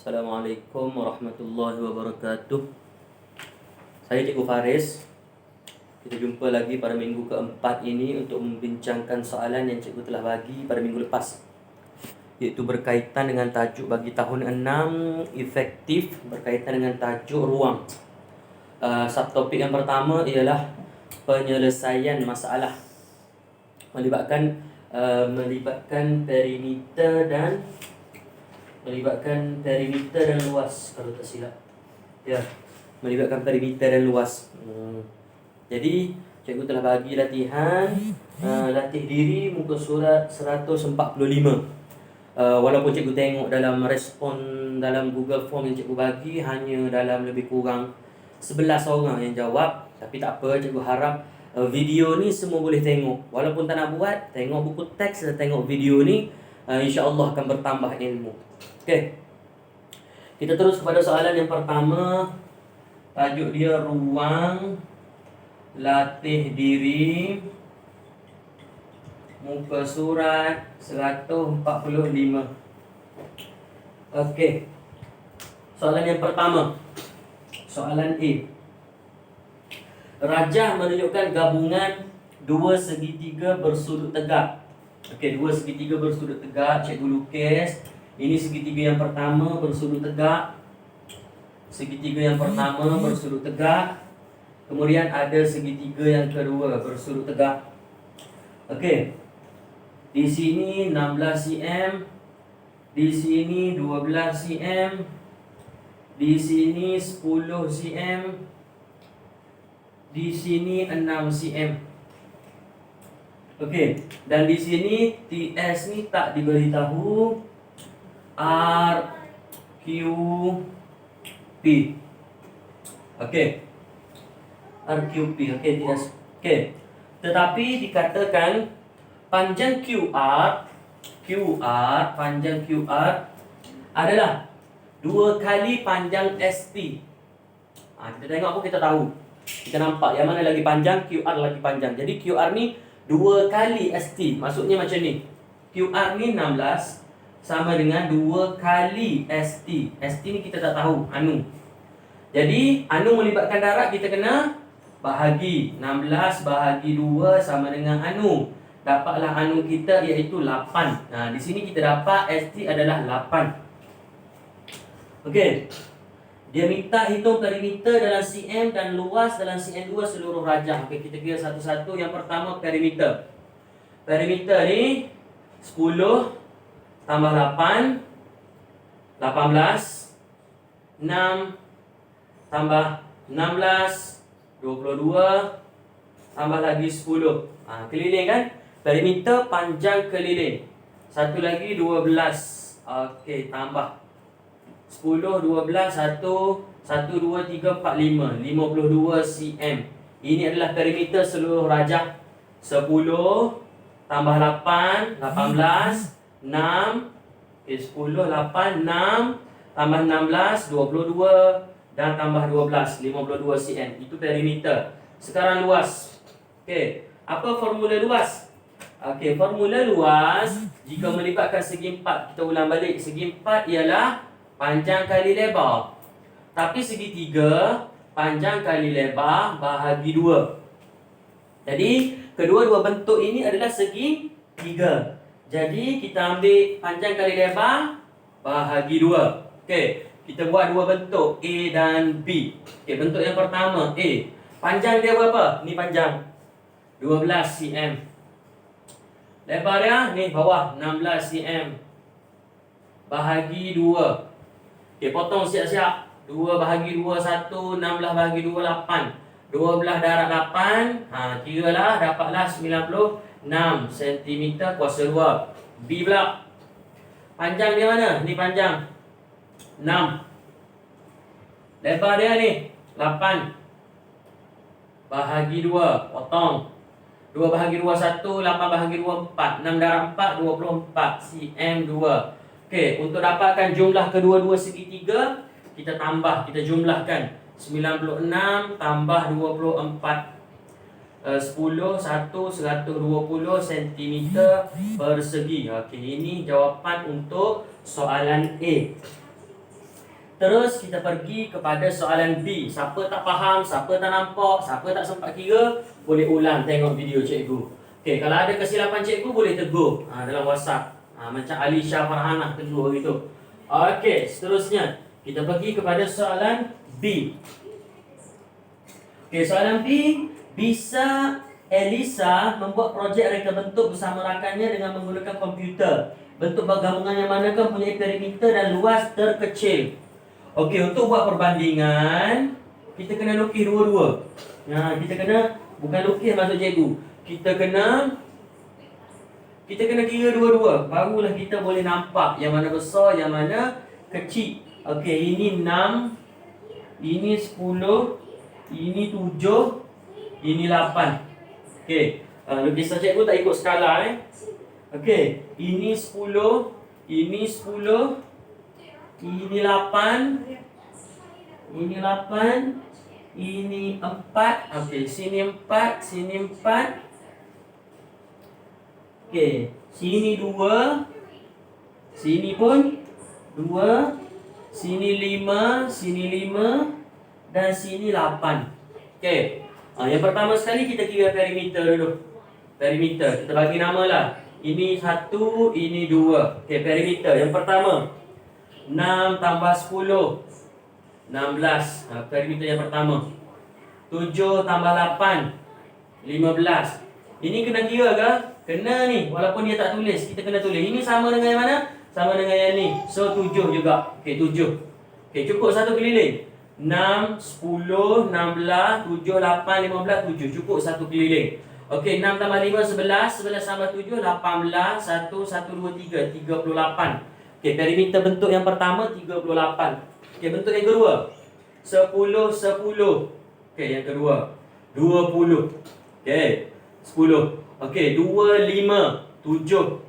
Assalamualaikum warahmatullahi wabarakatuh. Saya Cikgu Faris. Kita jumpa lagi pada minggu keempat ini untuk membincangkan soalan yang Cikgu telah bagi pada minggu lepas, iaitu berkaitan dengan tajuk bagi tahun 6 efektif berkaitan dengan tajuk ruang. Subtopik yang pertama ialah penyelesaian masalah, melibatkan perimeter dan luas, kalau tak silap. Ya, melibatkan perimeter dan luas. Jadi cikgu telah bagi latihan latih diri muka surat 145. Walaupun cikgu tengok dalam respon dalam Google Form yang cikgu bagi hanya dalam lebih kurang 11 orang yang jawab, tapi tak apa, cikgu harap video ni semua boleh tengok. Walaupun tak nak buat, tengok buku teks dan tengok video ni, insya-Allah akan bertambah ilmu. Okey. Kita terus kepada soalan yang pertama. Tajuk dia ruang latih diri muka surat 145. Okey. Soalan yang pertama. Soalan A. Rajah menunjukkan gabungan dua segitiga bersudut tegak. Okey, dua segitiga bersudut tegak, cikgu lukis. Ini segitiga yang pertama bersudut tegak. Segitiga yang pertama bersudut tegak. Kemudian ada segitiga yang kedua bersudut tegak. Okey. Di sini 16 cm, di sini 12 cm, di sini 10 cm, di sini 6 cm. Okey, dan di sini TS ni tak diberitahu. R Q P. Okey. R Q P. Okey, TS. Okey. Tetapi dikatakan panjang panjang QR adalah 2 kali panjang ST. Kita tengok apa kita tahu. Kita nampak yang mana lagi panjang, QR lagi panjang. Jadi QR ni 2 kali ST. Maksudnya macam ni. QR ni 16 sama dengan 2 kali ST. ST ni kita tak tahu, anu. Jadi anu melibatkan darab, kita kena bahagi. 16 bahagi 2 sama dengan anu. Dapatlah anu kita iaitu 8. Di sini kita dapat ST adalah 8. Okey. Dia minta hitung perimeter dalam cm dan luas dalam cm2 seluruh rajah. Okey, kita kira satu-satu. Yang pertama perimeter. Perimeter ni 10 tambah 8, 18, 6 tambah 16, 22, tambah lagi 10. Keliling kan? Perimeter panjang keliling. Satu lagi 12. Okey, tambah 10, 12, 1, 1, 2, 3, 4, 5. 52 cm. Ini adalah perimeter seluruh rajah. 10 tambah 8, 18, 6. Okay, 10, 8, 6 tambah 16, 22 dan tambah 12, 52 cm. Itu perimeter. Sekarang luas. Okey, apa formula luas? Okey, formula luas jika melibatkan segi 4, kita ulang balik. Segi 4 ialah panjang kali lebar. Tapi segitiga panjang kali lebar bahagi 2. Jadi kedua-dua bentuk ini adalah segi 3. Jadi kita ambil panjang kali lebar bahagi 2. Okey, kita buat dua bentuk A dan B. Okey, bentuk yang pertama A. Panjang dia berapa? Ni panjang 12 cm. Lebar dia ni bawah 16 cm. Bahagi 2. Okey, potong siap-siap. 2 bahagi 2 1, 16 bahagi 2 8. 12 darab 8. Kiralah dapatlah 96 cm kuasa 2. B pula. Panjang dia mana? Ni panjang 6. Lebar dia ni 8. Bahagi 2. Potong. 2 bahagi 2 1, 8 bahagi 2 4. 6 darab 4, 24 cm 2. Okey, untuk dapatkan jumlah kedua-dua segitiga, kita tambah, kita jumlahkan. 96 tambah 24. 10, 1, 120 cm persegi. Okey, ini jawapan untuk soalan A. Terus kita pergi kepada soalan B. Siapa tak faham, siapa tak nampak, siapa tak sempat kira, boleh ulang tengok video cikgu. Okey, kalau ada kesilapan cikgu boleh tegur dalam WhatsApp. Macam Alisha Farhanah tegur gitu. Okey, seterusnya kita pergi kepada soalan B. Okey, soalan B, bisa Elisa membuat projek reka bentuk bersama rakannya dengan menggunakan komputer. Bentuk gabungan yang manakah mempunyai perimeter dan luas terkecil? Okey, untuk buat perbandingan, kita kena lukis dua-dua. Kita kena bukan lukis maksud cikgu. Kita kena kira dua-dua. Barulah kita boleh nampak yang mana besar, yang mana kecil. Okey, ini 6, ini 10, ini 7, ini 8. Okey, lukisan cikgu tak ikut skala Okey, ini 10, ini 10, ini 8, ini 8, ini 4. Okey, sini 4, sini 4. Okey, sini 2, sini pun 2, sini 5, sini 5 dan sini 8. Okey. Yang pertama sekali kita kira perimeter dulu. Perimeter, kita bagi nama lah. Ini 1, ini 2. Okey, perimeter. Yang pertama 6 tambah 10 16. Perimeter yang pertama. 7 tambah 8 15. Ini kena kira ke? Kena ni. Walaupun dia tak tulis, kita kena tulis. Ini sama dengan yang mana? Sama dengan yang ni. So 7 juga. Okey, 7. Okey, cukup satu keliling. 6, 10, 16, 7, 8, 15, 7. Cukup satu keliling. Okey, 6 tambah 5, 11. 11 tambah 7, 18. 1, 1, 2, 3. 38. Okey, perimeter bentuk yang pertama 38. Okey, bentuk yang kedua 10, 10. Okey, yang kedua 20. Okey, 10. Okey, 2, 5, 7.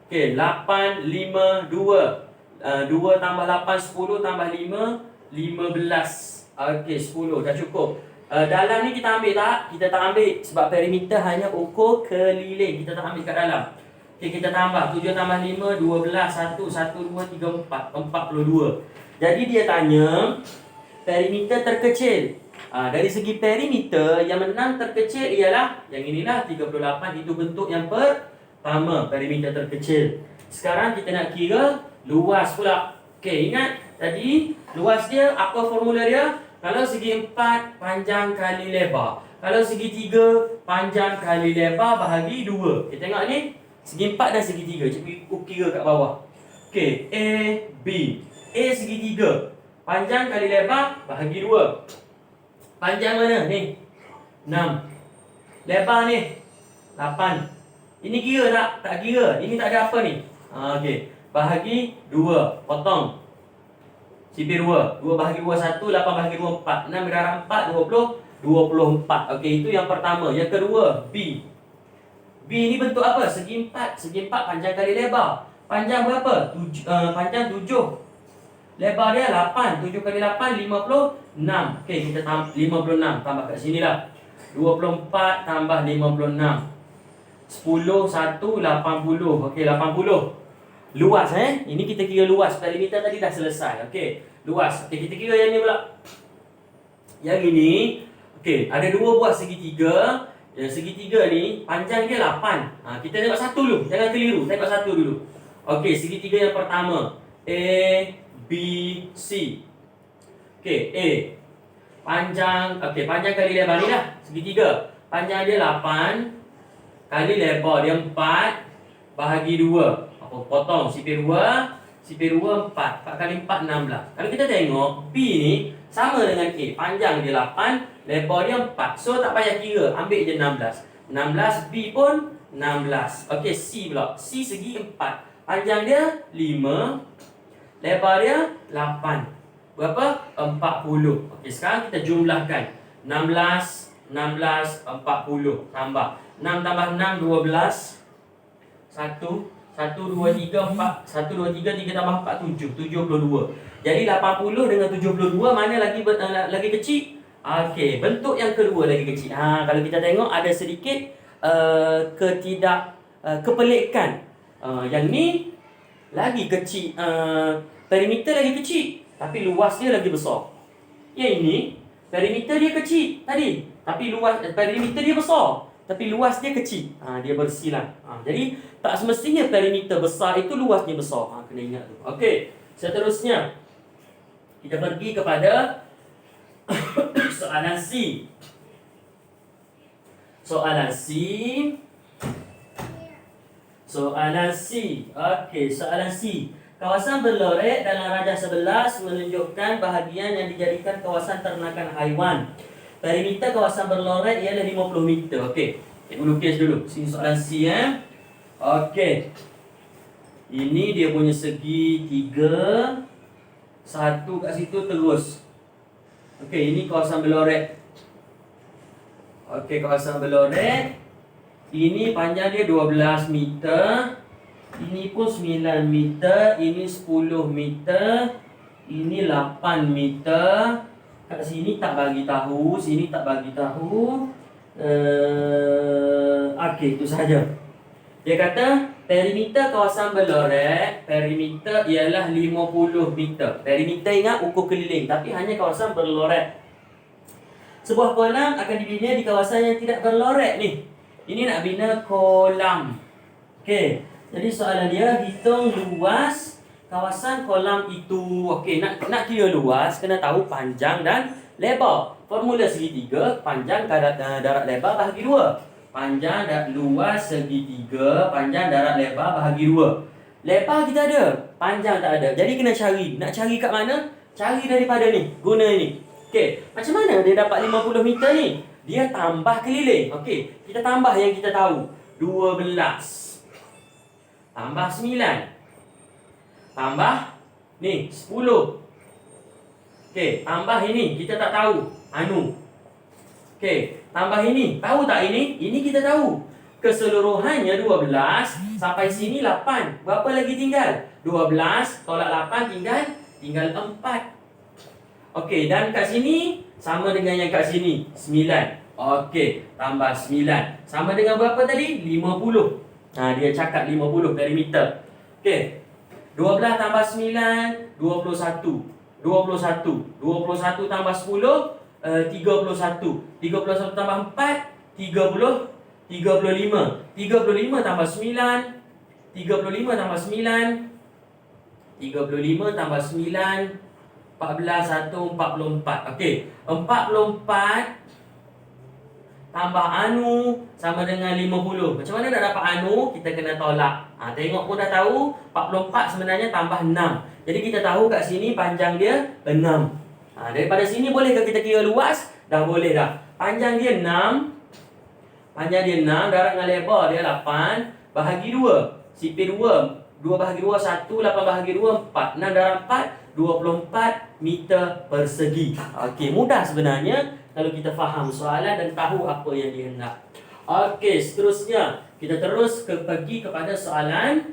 Okey, 8, 5, 2. 2 tambah 8, 10 tambah 5, 15. Okey, 10. Dah cukup. Dalam ni kita ambil tak? Kita tak ambil sebab perimeter hanya ukur keliling. Kita tak ambil kat dalam. Okey, kita tambah 7 tambah 5, 12, 1, 1, 2, 3, 4, 42. Jadi dia tanya perimeter terkecil. Dari segi perimeter, yang menang terkecil ialah yang inilah 38. Itu bentuk yang pertama, perimeter terkecil. Sekarang kita nak kira luas pula. Okey, ingat tadi luas dia apa formula dia? Kalau segi 4 panjang kali lebar. Kalau segi 3 panjang kali lebar bahagi 2. Kita tengok ni. Segi 4 dan segi 3. Cikgu kira kat bawah. Okey, A, B. A segi 3. Panjang kali lebar bahagi 2. Panjang mana? Ni 6. Lebar ni 8. Ini kira tak? Tak kira. Ini tak ada apa ni. Okey. Bahagi 2. Potong. Sipir 2. 2 bahagi 2, 1. 8 bahagi 2, 4. 6 darab 4, 20. 24. Okey, itu yang pertama. Yang kedua, B. B ni bentuk apa? Segi 4. Segi 4 panjang kali lebar. Panjang berapa? Panjang 7. Lebar dia 8. 7 kali 8, 56. Okey, kita tambah 56. Tambah kat sini lah. 24 tambah 56. 10, 1, 80. Okey, 80. Luas Ini kita kira luas. Perimeter tadi dah selesai. Okey, luas. Okey, kita kira yang ni pula. Yang ini. Okey, ada dua buah segitiga. Yang segitiga ni panjang dia 8. Kita tengok satu dulu. Jangan keliru. Tengok satu dulu. Okey, segitiga yang pertama. A, B, C. Okey, A. Panjang. Okey, panjang kali lebar ni lah. Segitiga. Panjang dia 8. Kali lebar dia 4. Bahagi 2. Potong. Sipir 2. Sipir 2, 4. 4 kali 4, 16. Kalau kita tengok, B ni sama dengan A. Panjang dia 8. Lebar dia 4. So tak payah kira. Ambil je 16. 16. B pun 16. Okey, C pula. C segi 4. Panjang dia 5. Lebar dia 8. Berapa? 40. Okey, sekarang kita jumlahkan. 16, 16, 40. Tambah. 6 tambah 6, 12. 1, 1, 2, 3, 4. 1, 2, 3, 3 tambah 4, 7. 72. Jadi 80 dengan 72, mana lagi kecil? Okey, bentuk yang kedua lagi kecil. Kalau kita tengok ada sedikit kepelikan. Yang ni lagi kecil. Perimeter lagi kecil. tapi luas dia lagi besar. Yang ini, perimeter dia kecil tadi, tapi luas perimeter dia besar, tapi luas dia kecil. Dia bersilang. Jadi tak semestinya perimeter besar itu luasnya besar. Kena ingat tu. Okey, seterusnya kita pergi kepada soalan C. Soalan C. Soalan C. Okey, soalan C. Kawasan berlorek dalam rajah 11 menunjukkan bahagian yang dijadikan kawasan ternakan haiwan. Perimeter kawasan berlorek ialah 50 meter. Okey, cikgu lukis dulu. Sini soalan C Okey. Ini dia punya segi 3. Satu kat situ terus. Okey, ini kawasan berlorek. Okey, kawasan berlorek. Ini panjang dia 12 meter. Ini pun 9 meter, ini 10 meter, ini 8 meter. Kat sini tak bagi tahu, sini tak bagi tahu. Okey, itu sahaja. Dia kata perimeter kawasan berlorek, perimeter ialah 50 meter. Perimeter ingat ukur keliling, tapi hanya kawasan berlorek. Sebuah kolam akan dibina di kawasan yang tidak berlorek ni. Ini nak bina kolam. Okey. Jadi soalan dia, hitung luas kawasan kolam itu. Okey, nak kira luas, kena tahu panjang dan lebar. Formula segitiga, panjang darat lebar bahagi 2. Panjang dan luas segitiga, panjang darat lebar bahagi 2. Lebar kita ada, panjang tak ada. Jadi kena cari. Nak cari kat mana? Cari daripada ni, guna ni. Okey, macam mana dia dapat 50 meter ni? Dia tambah keliling. Okey, kita tambah yang kita tahu. 12 tambah 9. Tambah ni 10. Okey, tambah ini kita tak tahu. Okey, tambah ini. Tahu tak ini? Ini kita tahu. Keseluruhannya 12 sampai sini 8. Berapa lagi tinggal? 12 tolak 8 tinggal 4. Okey, dan kat sini sama dengan yang kat sini 9. Okey, tambah 9. Sama dengan berapa tadi? 50. Dia cakap 50 perimeter. Okey. 12 tambah 9, 21. 21 tambah 10, 31. 31 tambah 4, 30. 35. 35 tambah 9, 35 tambah 9, 35 tambah 9, 14, 1, 44. Okey. 44 tambah sama dengan 50. Macam mana nak dapat kita kena tolak. Tengok pun dah tahu 44 sebenarnya tambah 6. Jadi kita tahu kat sini panjang dia 6. Daripada sini bolehkah kita kira luas? Dah boleh dah. Panjang dia 6. Panjang dia 6, darat dengan lebar dia 8. Bahagi 2. Sipir 2. 2 bahagi 2 1, 8 bahagi 2 4. 6 darat 4, 24 meter persegi. Okey, mudah sebenarnya kalau kita faham soalan dan tahu apa yang dia nak. Okey, seterusnya kita terus pergi kepada soalan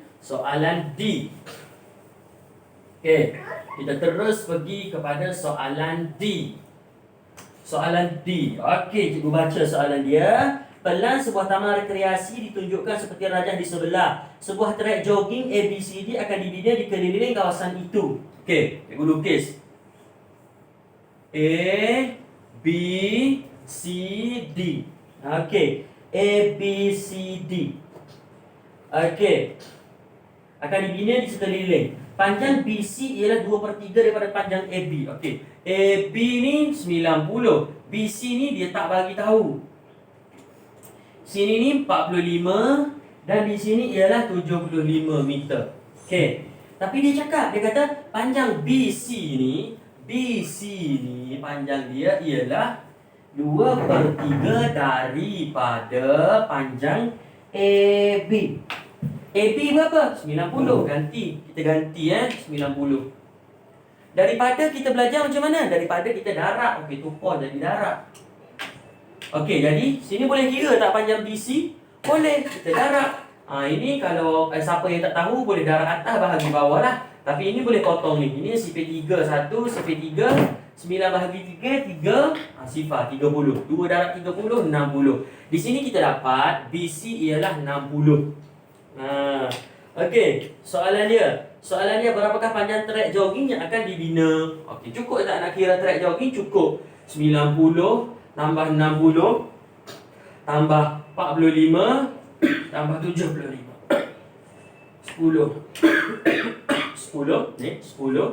D. Okey, kita terus pergi kepada soalan D. Soalan D. Okey, cikgu baca soalan dia. Pelan sebuah taman rekreasi ditunjukkan seperti rajah di sebelah. Sebuah trek jogging ABCD akan dibina di keliling kawasan itu. Okey, cikgu lukis. A, B, C, D. Okey, A, B, C, D. Okey, akan dibina di sekeliling. Panjang BC ialah 2/3 daripada panjang AB. Okey, AB ni 90. BC ni dia tak bagi tahu. Sini ni 45 dan di sini ialah 75 meter. Okey, tapi dia cakap, dia kata panjang BC ni panjang dia ialah 2/3 daripada panjang AB. AB berapa? 90. Kita ganti 90. Daripada kita belajar macam mana? Daripada kita darat. Okey, tukar jadi darat. Okey, jadi sini boleh kira tak panjang BC? Boleh, kita darat. Ini kalau siapa yang tak tahu boleh darat atas bahagi bawah lah. Tapi ini boleh potong ni. Ini CP3 1, CP3 9 bahagi 3 sifar 30. 2 darat 30, 60. Di sini kita dapat BC ialah 60. Okey, soalan dia. Soalan dia, berapakah panjang trek jogging yang akan dibina? Okey, cukup tak nak kira trek jogging? Cukup. 90 tambah 60 tambah 45 tambah 75. 10. 10 ni 10.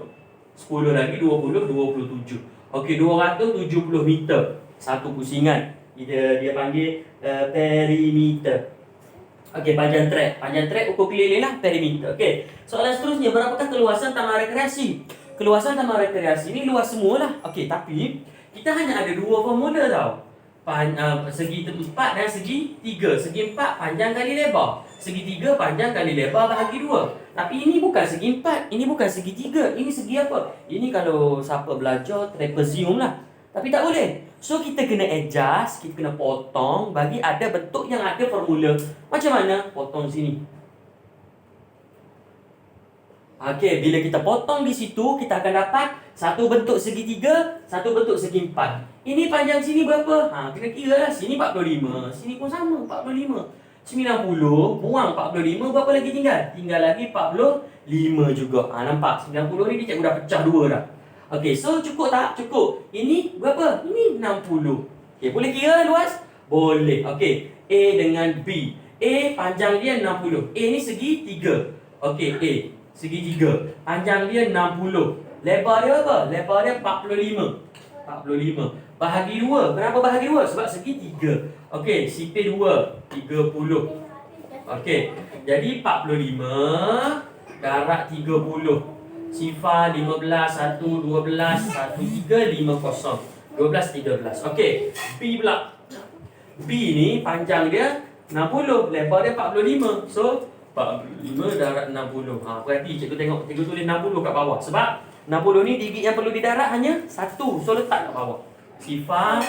10 lagi 20, 27. Okey, 270 meter. Satu pusingan. Dia panggil perimeter. Okey, panjang trek. Panjang trek ukur keliling lah, perimeter. Okey. Soalan seterusnya, berapakah keluasan taman rekreasi? Keluasan taman rekreasi ni luas semualah. Okey, tapi kita hanya ada dua formula tau. Segi 4 dan segi 3. Segi 4 panjang kali lebar. Segi 3 panjang kali lebar bahagi 2. Tapi ini bukan segi 4, ini bukan segi 3. Ini segi apa? Ini kalau siapa belajar trapezium lah. Tapi tak boleh. So kita kena adjust, kita kena potong bagi ada bentuk yang ada formula. Macam mana? Potong sini. Okey, bila kita potong di situ, kita akan dapat satu bentuk segi 3, satu bentuk segi 4. Ini panjang sini berapa? Kena kira lah. Sini 45, sini pun sama 45. 90, buang 45, berapa lagi tinggal? Tinggal lagi 45 juga. Nampak? 90 ni dia cikgu dah pecah dua dah. Okey, so cukup tak? Cukup. Ini berapa? Ini 60. Okey, boleh kira luas? Boleh. Okey, A dengan B. A panjang dia 60. A ni segi 3. Okey, A segi 3. Panjang dia 60. Lebar dia apa? Lebar dia 45. 45. Bahagi 2. Kenapa bahagi 2? Sebab segi 3. Okey, sipir 2. 30. Okey, jadi 45 darab 30. Sifar 15, 1, 12, 1, 3, 5, 0. 12, 13. Okey, B pula. B ni panjang dia 60, lebar dia 45. So, 45 darab 60. Berarti cikgu tengok, cikgu tulis 60 kat bawah. Sebab 60 ni digit yang perlu didarat hanya 1. So, letak kat bawah. Sifar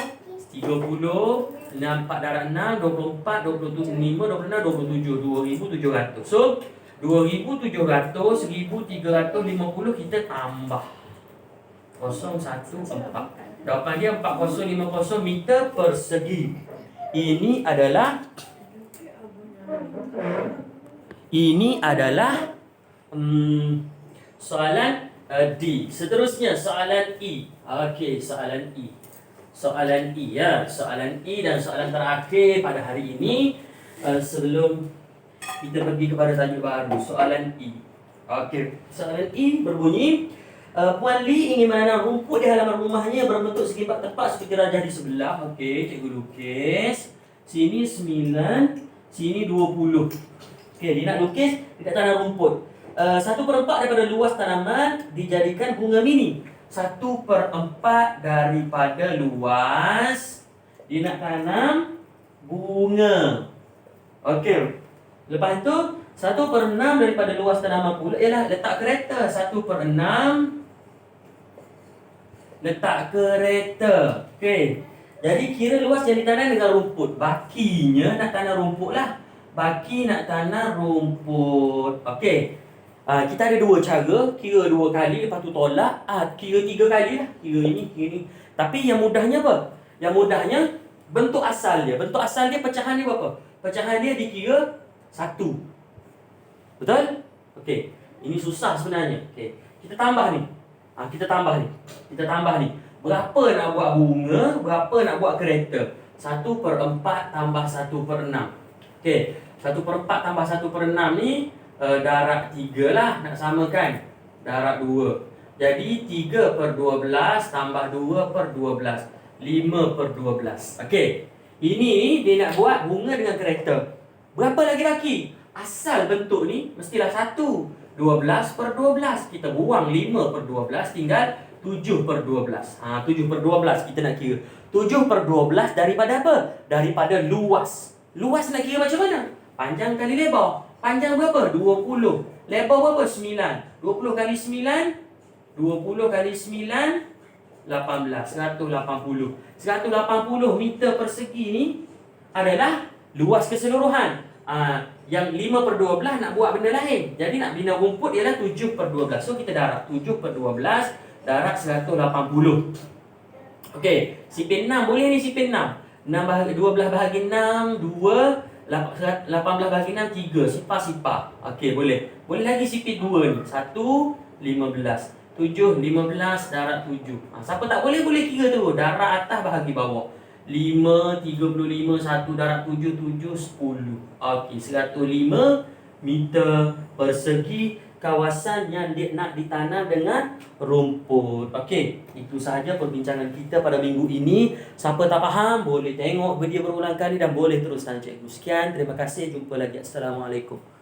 30, 4 darab 6, 24, 25, 26, 27. 2,700. So, 2,700, 1,350 kita tambah 014. Jawapan dia 4050 meter persegi. Ini adalah soalan D. Seterusnya soalan E. Okey, soalan E. Soalan E ya. Soalan E dan soalan terakhir pada hari ini sebelum kita pergi kepada tajuk baru. Soalan E. Okey, soalan E berbunyi, Puan Lee ingin menanam rumput di halaman rumahnya berbentuk segi 4 tepat seperti rajah di sebelah. Okey, cikgu lukis. Sini 9, sini 20. Okey, dia nak lukis dekat tanah rumput. 1/4 daripada luas tanaman dijadikan bunga mini. 1/4 daripada luas dia nak tanam bunga. Okey. Lepas tu 1/6 daripada luas tanaman pula ialah letak kereta. 1/6 letak kereta. Okey. Jadi kira luas yang ditanam dengan rumput. Bakinya nak tanam rumput lah. Baki nak tanam rumput. Okey. Kita ada dua cara. Kira 2 kali, lepas tu tolak. Kira 3 kali lah. Kira ini, kira ni. Tapi yang mudahnya apa? Yang mudahnya bentuk asal dia. Bentuk asal dia pecahan dia berapa? Pecahan dia dikira 1. Betul? Okey. Ini susah sebenarnya. Okey. Kita tambah ni. Kita tambah ni. Berapa nak buat bunga? Berapa nak buat kereta? 1/4 tambah 1/6. Okey. 1/4 tambah 1/6 ni darab 3 lah. Nak samakan. Darab 2. Jadi 3/12 tambah 2/12. 5/12. Okey. Ini dia nak buat bunga dengan kereta. Berapa lagi baki? Asal bentuk ni mestilah 1. 12/12. Kita buang 5/12, tinggal 7/12. 7/12 kita nak kira. 7/12 daripada apa? Daripada luas. Luas nak kira macam mana? Panjang kali lebar. Panjang berapa? 20. Lebar berapa? 9. 20 kali 9, 20 kali 9, 18. 180. 180 meter persegi ni adalah luas keseluruhan. Yang 5/12 nak buat benda lain. Jadi nak bina rumput ialah 7/12. So kita darab 7/12 darab 180. Okey, sipir 6 boleh ni sipir 6. 12 bahagi 6, 2, 18 bagi 6, 3. Sipar. Okey, boleh. Boleh lagi sipit 2 ni. 1, 15. 7, 15 darab 7. Siapa tak boleh, boleh kira tu. Darab atas bahagi bawah. 5, 35, 1 darab 7, 7, 10. Okey, 105 meter persegi kawasan yang nak ditanam dengan rumput. Okey, itu sahaja perbincangan kita pada minggu ini. Siapa tak faham, boleh tengok video berulang kali dan boleh teruskan cikgu. Sekian, terima kasih. Jumpa lagi. Assalamualaikum.